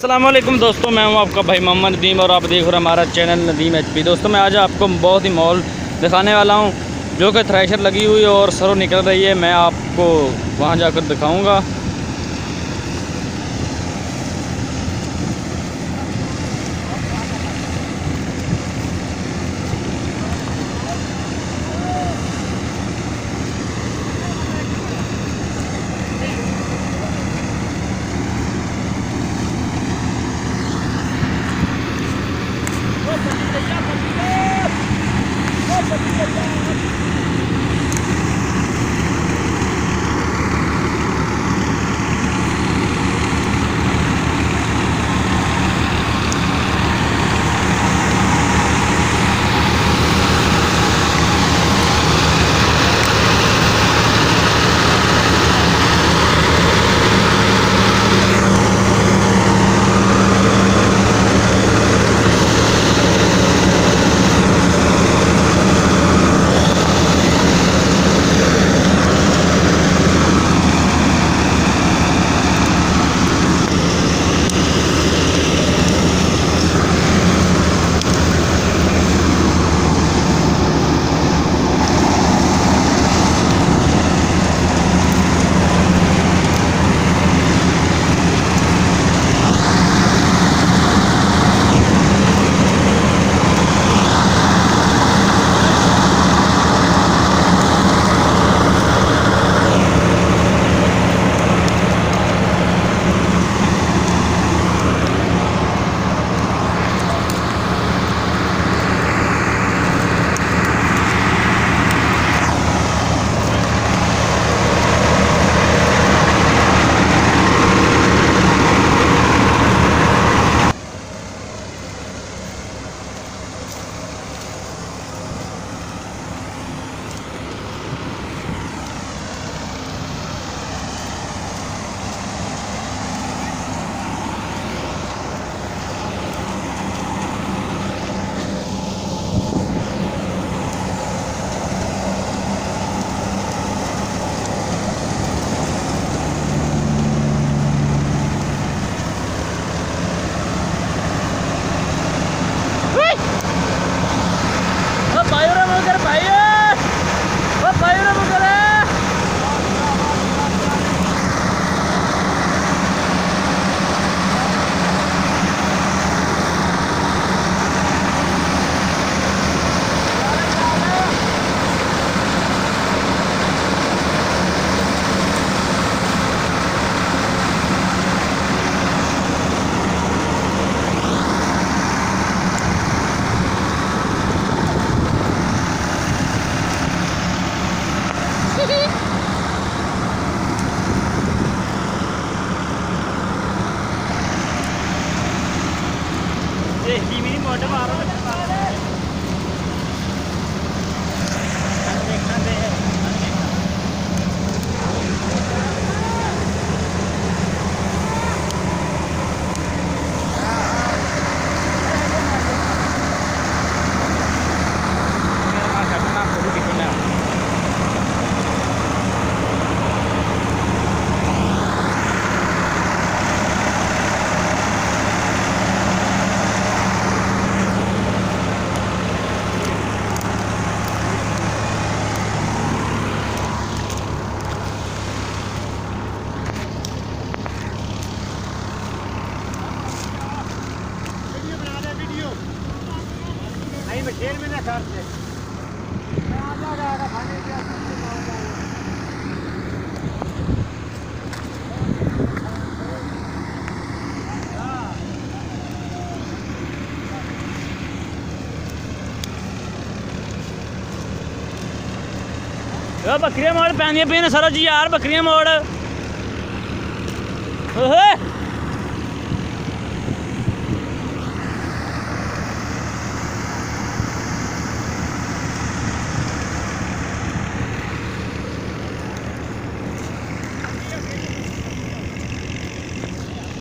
अस्सलाम वालेकुम दोस्तों, मैं हूं आपका भाई मोहम्मद नदीम और आप देख रहे हैं हमारा चैनल नदीम एचपी। दोस्तों मैं आज आपको बहुत ही मॉल दिखाने वाला हूं जो कि थ्रेशर लगी हुई है और सरों निकल रही है। मैं आपको वहां जाकर दिखाऊंगा। खेल में ना घर से मैं आ जाएगा खाने के बकरियां मोड़ पैंदियां पे सारा जी यार, बकरियां मोड़।